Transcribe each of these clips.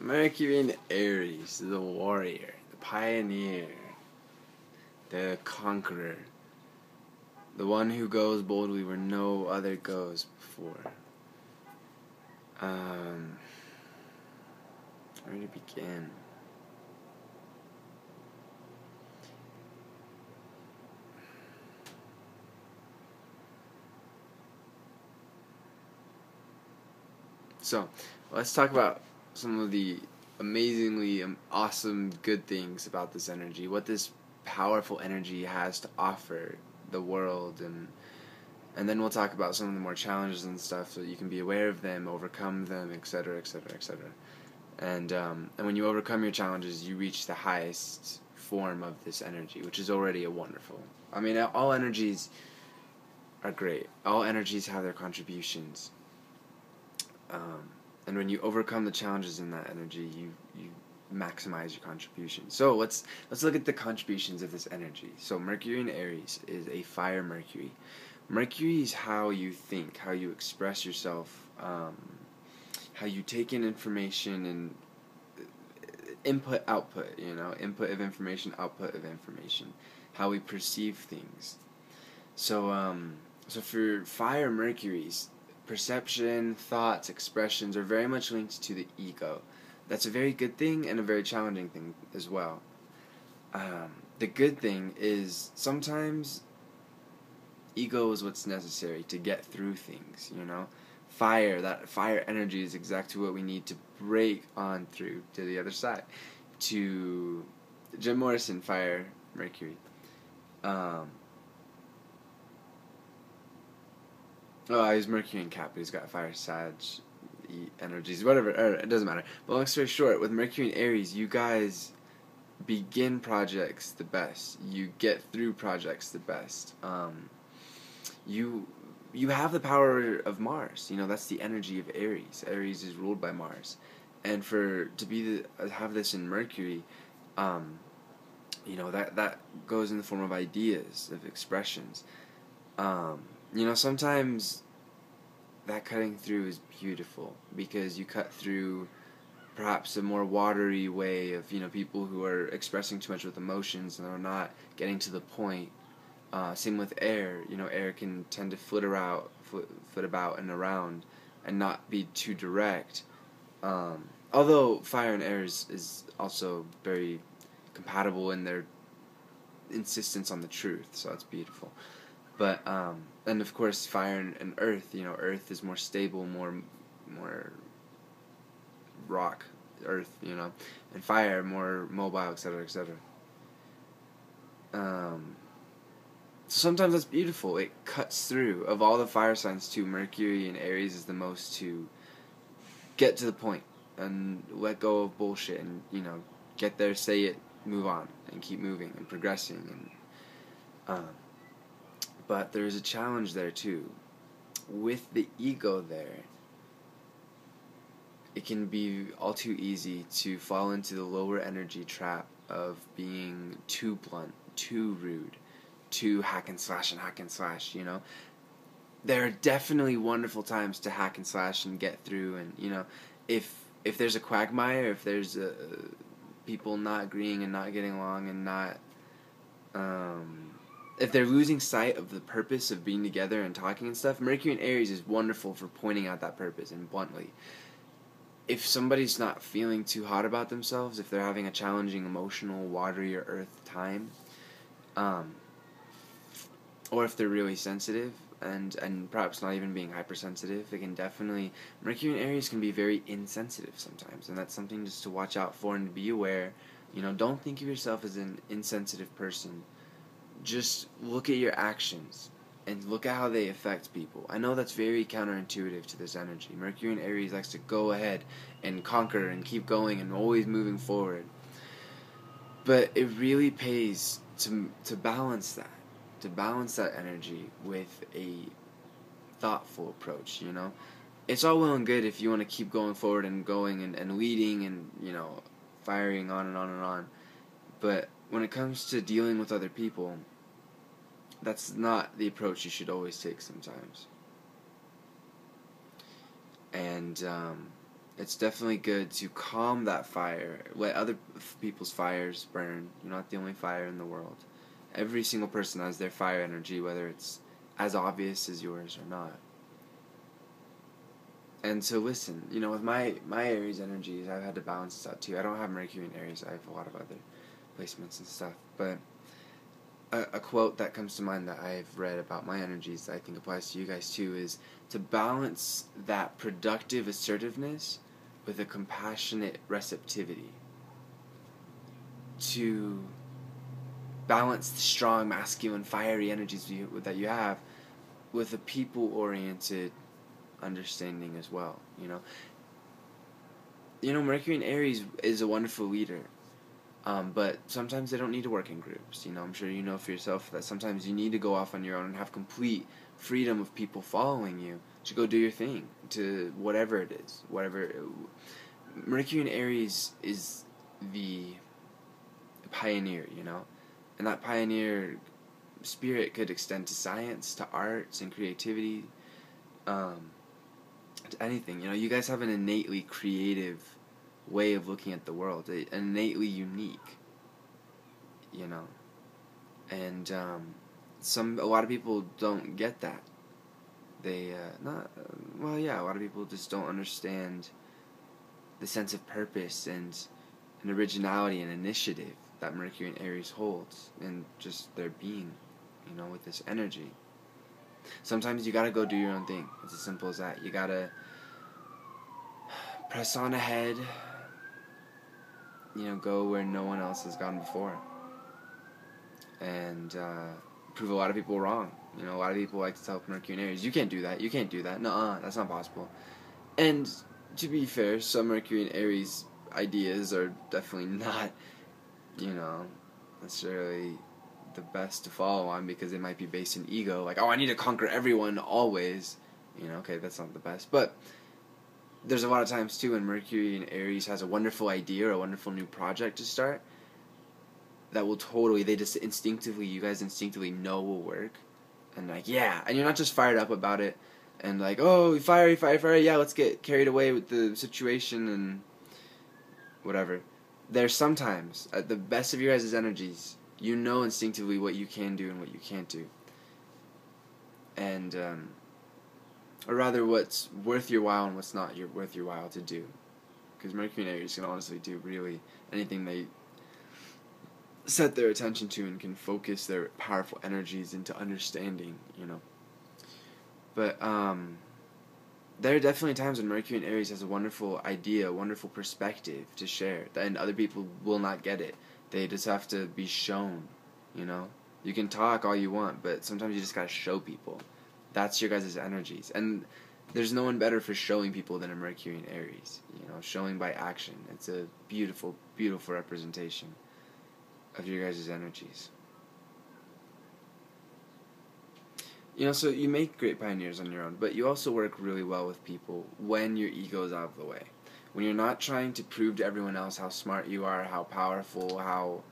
Mercury in Aries, the warrior, the pioneer, the conqueror, the one who goes boldly where no other goes before. Where to begin? So, let's talk about some of the amazingly awesome good things about this energy, what this powerful energy has to offer the world, and then we'll talk about some of the more challenges and stuff so that you can be aware of them, overcome them, etc., etc., etc. And when you overcome your challenges, you reach the highest form of this energy, which is already a wonderful. I mean, all energies are great. All energies have their contributions. And when you overcome the challenges in that energy, you maximize your contribution. So let's look at the contributions of this energy. So Mercury in Aries is a fire Mercury. Mercury is how you think, how you express yourself, how you take in information and input, output, input of information, output of information, how we perceive things. So for fire Mercuries, perception, thoughts, expressions are very much linked to the ego. That's a very good thing and a very challenging thing as well. The good thing is sometimes ego is what's necessary to get through things, That fire energy is exactly what we need to break on through to the other side. To Jim Morrison, fire Mercury. He's Mercury in Cap, he's got fire Sag energies, whatever, it doesn't matter. But long story short, with Mercury in Aries, you guys begin projects the best. You get through projects the best. You have the power of Mars. That's the energy of Aries. Aries is ruled by Mars. And have this in Mercury, that goes in the form of ideas, of expressions. Sometimes that cutting through is beautiful because you cut through perhaps a more watery way of, people who are expressing too much with emotions and are not getting to the point. Same with air. Air can tend to flit about and around and not be too direct. Although fire and air is also very compatible in their insistence on the truth, so that's beautiful. But and of course fire and earth, earth is more stable, more rock, earth, and fire more mobile, etc., etc. So sometimes that's beautiful. It cuts through. Of all the fire signs too, Mercury and Aries is the most to get to the point and let go of bullshit and, get there, say it, move on, and keep moving and progressing. But there's a challenge there too. With the ego there, it can be all too easy to fall into the lower energy trap of being too blunt, too rude, too hack and slash, There are definitely wonderful times to hack and slash and get through, and, if there's a quagmire, if there's people not agreeing and not getting along and not, if they're losing sight of the purpose of being together and talking and stuff, Mercury in Aries is wonderful for pointing out that purpose and bluntly. If somebody's not feeling too hot about themselves, if they're having a challenging emotional, watery, or earth time, or if they're really sensitive and perhaps not even being hypersensitive, it can definitely, Mercury in Aries can be very insensitive sometimes, and that's something just to watch out for and to be aware. Don't think of yourself as an insensitive person. Just look at your actions and look at how they affect people. I know that's very counterintuitive to this energy. Mercury in Aries likes to go ahead and conquer and keep going and always moving forward. But it really pays to balance that. To balance that energy with a thoughtful approach, It's all well and good if you want to keep going forward and going and leading and, firing on and on and on. But when it comes to dealing with other people, that's not the approach you should always take sometimes. And It's definitely good to calm that fire, let other people's fires burn. You're not the only fire in the world. Every single person has their fire energy, whether it's as obvious as yours or not. And so listen, with my Aries energies, I've had to balance this out too. I don't have Mercury in Aries. I have a lot of other placements and stuff. But a quote that comes to mind that I've read about my energies that I think applies to you guys too is to balance that productive assertiveness with a compassionate receptivity. To balance the strong, masculine, fiery energies that you have with a people-oriented understanding as well. Mercury in Aries is a wonderful leader, but sometimes they don't need to work in groups. I'm sure you know for yourself that sometimes you need to go off on your own and have complete freedom of people following you to go do your thing, to whatever it is. Mercury in Aries is the pioneer, and that pioneer spirit could extend to science, to arts and creativity, to anything. You guys have an innately creative way of looking at the world, innately unique, and a lot of people don't get that. They a lot of people just don't understand the sense of purpose and originality and initiative that Mercury and Aries holds, and just their being, with this energy. Sometimes you gotta go do your own thing. It's as simple as that. You gotta press on ahead, go where no one else has gone before, and prove a lot of people wrong. A lot of people like to tell Mercury and Aries, you can't do that, nuh-uh, that's not possible. And to be fair, some Mercury and Aries ideas are definitely not, necessarily the best to follow on, because they might be based in ego, like, I need to conquer everyone always. Okay, that's not the best. But there's a lot of times too when Mercury in Aries has a wonderful idea or a wonderful new project to start that will totally, you guys instinctively know will work, and and you're not just fired up about it and like, oh, fire, yeah, let's get carried away with the situation and whatever. There's sometimes, at the best of your guys' energies, instinctively what you can do and what you can't do. And, or rather what's worth your while and what's not worth your while to do. Because Mercury and Aries can honestly do really anything they set their attention to and can focus their powerful energies into understanding, But, there are definitely times when Mercury in Aries has a wonderful idea, a wonderful perspective to share, and other people will not get it. They just have to be shown, You can talk all you want, but sometimes you just gotta show people. That's your guys' energies. And there's no one better for showing people than a Mercury in Aries, showing by action. It's a beautiful, beautiful representation of your guys' energies. So you make great pioneers on your own, but you also work really well with people when your ego is out of the way. When you're not trying to prove to everyone else how smart you are, how powerful, how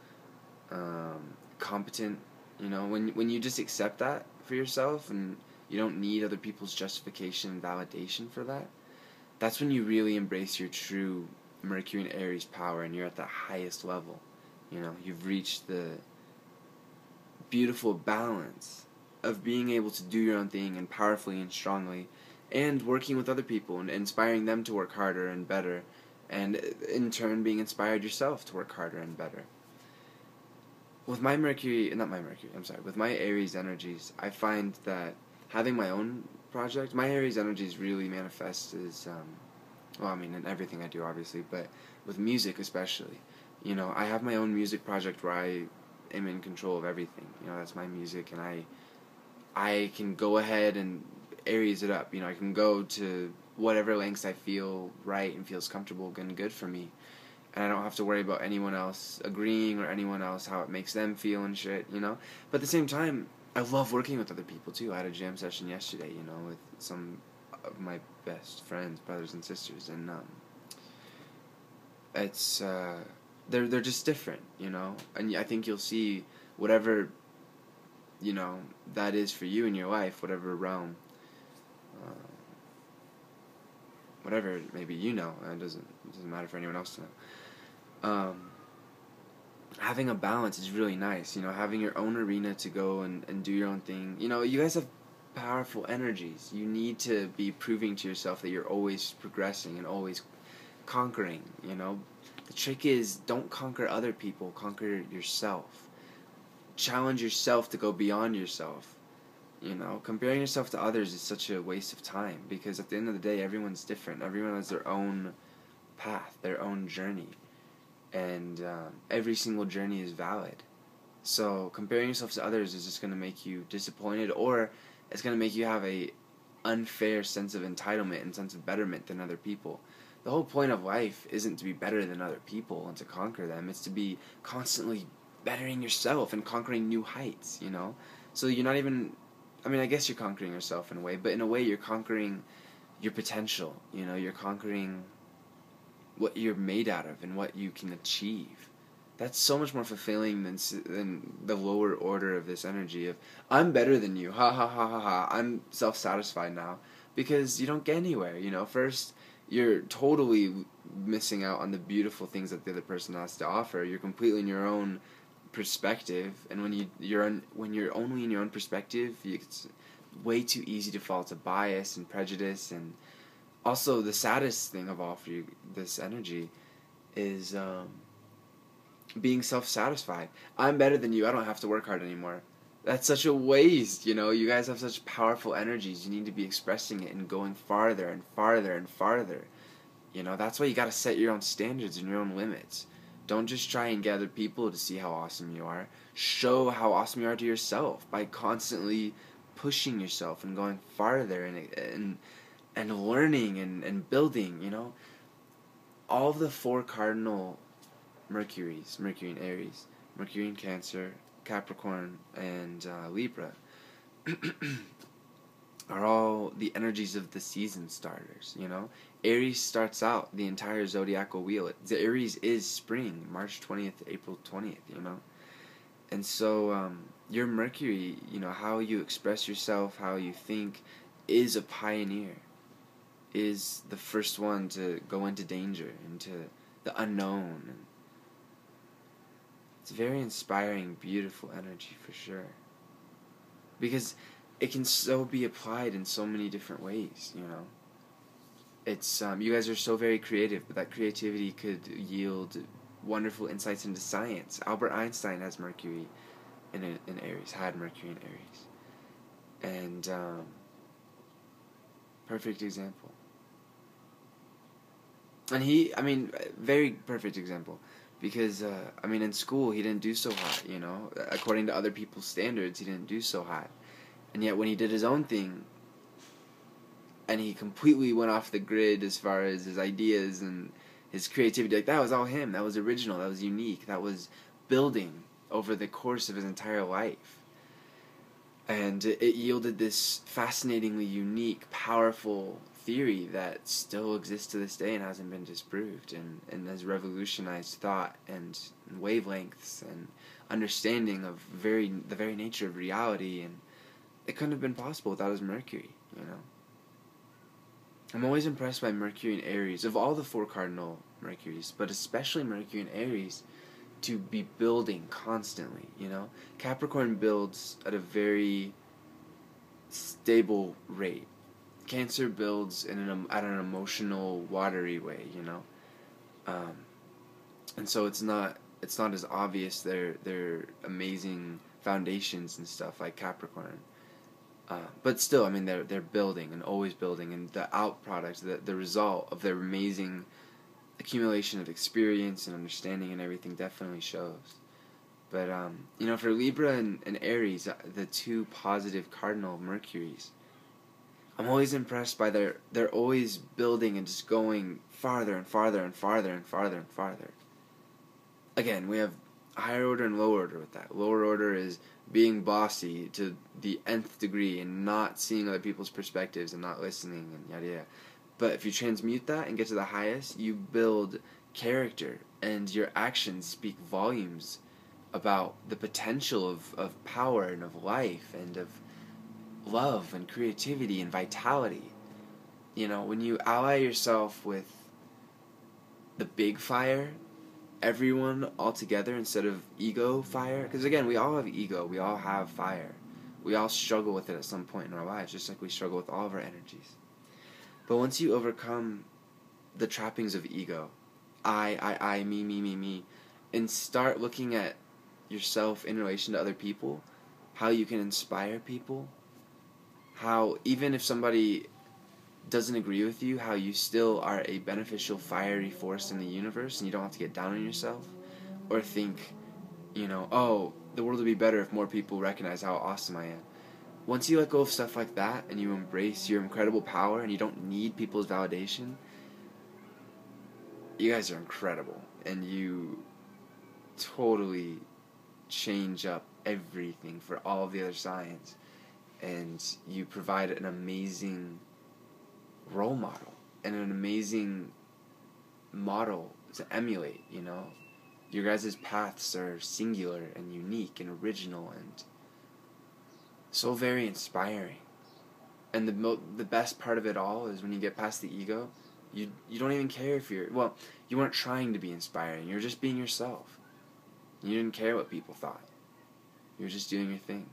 competent, when you just accept that for yourself and you don't need other people's justification and validation for that, that's when you really embrace your true Mercury and Aries power, and you're at the highest level. You've reached the beautiful balance of being able to do your own thing and powerfully and strongly, and working with other people and inspiring them to work harder and better, and in turn being inspired yourself to work harder and better. With my Aries energies, I find that having my own project, my Aries energies really manifest as, in everything I do, obviously, but with music especially. I have my own music project where I am in control of everything. That's my music, and I can go ahead and Aries it up. I can go to whatever lengths I feel right and feels comfortable and good for me. And I don't have to worry about anyone else agreeing or anyone else how it makes them feel and shit, But at the same time, I love working with other people too. I had a jam session yesterday, with some of my best friends, brothers and sisters, and it's they're just different, And I think you'll see whatever that is for you in your life, whatever realm, whatever, maybe you know, it doesn't matter for anyone else to know. Having a balance is really nice, you know, having your own arena to go and do your own thing. You know, you guys have powerful energies. You need to be proving to yourself that you're always progressing and always conquering, you know. The trick is, don't conquer other people, conquer yourself. Challenge yourself to go beyond yourself. You know, comparing yourself to others is such a waste of time, because at the end of the day, everyone's different. Everyone has their own path, their own journey, and every single journey is valid. So comparing yourself to others is just going to make you disappointed, or it's going to make you have a unfair sense of entitlement and sense of betterment than other people. The whole point of life isn't to be better than other people and to conquer them. It's to be constantly bettering yourself and conquering new heights, you know? So you're not even... I mean, I guess you're conquering yourself in a way, but in a way you're conquering your potential, you know? You're conquering what you're made out of and what you can achieve. That's so much more fulfilling than the lower order of this energy of, I'm better than you, ha ha ha ha ha, I'm self-satisfied now. Because you don't get anywhere, you know? First, you're totally missing out on the beautiful things that the other person has to offer. You're completely in your own perspective, and when you're only in your own perspective, it's way too easy to fall to bias and prejudice. And also, the saddest thing of all for you, this energy, is being self-satisfied. I'm better than you, I don't have to work hard anymore. That's such a waste, you know? You guys have such powerful energies. You need to be expressing it and going farther and farther and farther. You know, that's why you gotta set your own standards and your own limits. Don't just try and gather people to see how awesome you are. Show how awesome you are to yourself by constantly pushing yourself and going farther and learning and building, you know? All of the 4 cardinal Mercuries, Mercury in Aries, Mercury in Cancer, Capricorn, and Libra, are all the energies of the season starters, you know? Aries starts out the entire zodiacal wheel. The Aries is spring, March 20th, April 20th, you know? And so, your Mercury, you know, how you express yourself, how you think, is a pioneer, is the first one to go into danger, into the unknown. And it's very inspiring, beautiful energy for sure. Because it can so be applied in so many different ways, you know. It's you guys are so very creative, but that creativity could yield wonderful insights into science. Albert Einstein has Mercury in Aries, had Mercury in Aries, and perfect example. And very perfect example, because in school he didn't do so hot, you know. According to other people's standards, he didn't do so hot. And yet when he did his own thing, and he completely went off the grid as far as his ideas and his creativity, like, that was all him. That was original. That was unique. That was building over the course of his entire life. And it yielded this fascinatingly unique, powerful theory that still exists to this day and hasn't been disproved, and has revolutionized thought and wavelengths and understanding of the very nature of reality. And it couldn't have been possible without his Mercury, you know. I'm always impressed by Mercury in Aries, of all the 4 cardinal Mercuries, but especially Mercury in Aries, to be building constantly, you know. Capricorn builds at a very stable rate. Cancer builds at an emotional, watery way, you know. And so it's not as obvious their amazing foundations and stuff like Capricorn. But still, I mean, they're building and always building, and the out product, the result of their amazing accumulation of experience and understanding and everything definitely shows. But you know, for Libra and Aries, the 2 positive cardinal Mercuries, I'm always impressed by they're always building and just going farther and farther and farther and farther and farther. Again, we have higher order and lower order with that. Lower order is being bossy to the nth degree and not seeing other people's perspectives and not listening and yada yada. But if you transmute that and get to the highest, you build character, and your actions speak volumes about the potential of power and of life and of love and creativity and vitality. when you ally yourself with the big fire, everyone all together instead of ego fire, because again, we all have ego, we all have fire, we all struggle with it at some point in our lives, just like we struggle with all of our energies. But once you overcome the trappings of ego, I, me, and start looking at yourself in relation to other people, how you can inspire people, how even if somebody doesn't agree with you, how you still are a beneficial fiery force in the universe and you don't have to get down on yourself or think, oh, the world would be better if more people recognize how awesome I am. Once you let go of stuff like that and you embrace your incredible power and you don't need people's validation, you guys are incredible and you totally change up everything for all of the other signs, and you provide an amazing role model and an amazing model to emulate. Your guys' paths are singular and unique and original and so very inspiring. And the best part of it all is when you get past the ego, you don't even care if you weren't trying to be inspiring, you're just being yourself. You didn't care what people thought. You were just doing your thing.